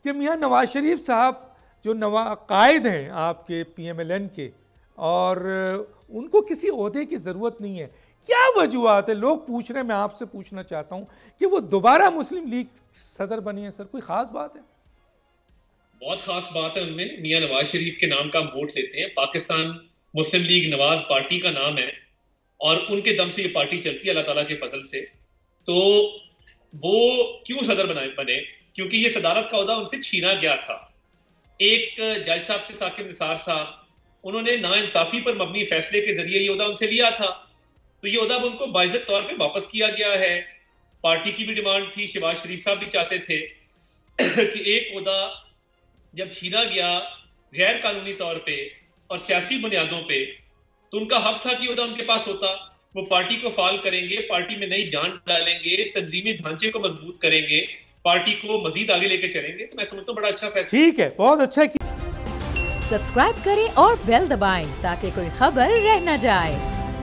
कि मियाँ नवाज शरीफ साहब जो कायद हैं आपके PMLN के, और उनको किसी ओहदे की ज़रूरत नहीं है, क्या वजूहत है? लोग पूछ रहे हैं, मैं आपसे पूछना चाहता हूँ कि वो दोबारा मुस्लिम लीग सदर बनी है। सर, कोई ख़ास बात है? बहुत खास बात है उनमें। मियाँ नवाज शरीफ के नाम का हम वोट लेते हैं। पाकिस्तान मुस्लिम लीग नवाज पार्टी का नाम है और उनके दम से ये पार्टी चलती है, अल्लाह ताला के फजल से। तो वो क्यों सदर बने? क्योंकि ये सदारत का ओहदा उनसे छीना गया था। एक जज साहब थे, साकिब निसार साहब, उन्होंने नाइंसाफी पर मबनी फैसले के जरिए ये ओहदा उनसे लिया था। तो ये ओहदा उनको बाइज्जत तौर पे वापस किया गया है। पार्टी की भी डिमांड थी, शहबाज शरीफ साहब भी चाहते थे कि एक ओहदा जब छीना गया गैर कानूनी तौर पे और सियासी बुनियादों पे, तो उनका हक था कि ओहदा उनके पास होता। वो पार्टी को फाल करेंगे, पार्टी में नई जान डालेंगे, तंजीमी ढांचे को मजबूत करेंगे, पार्टी को मजीद आगे लेके चलेंगे। तो मैं समझता हूँ बड़ा अच्छा फैसला। ठीक है, बहुत अच्छा। सब्सक्राइब करें और बेल दबाएं ताकि कोई खबर रह न जाए।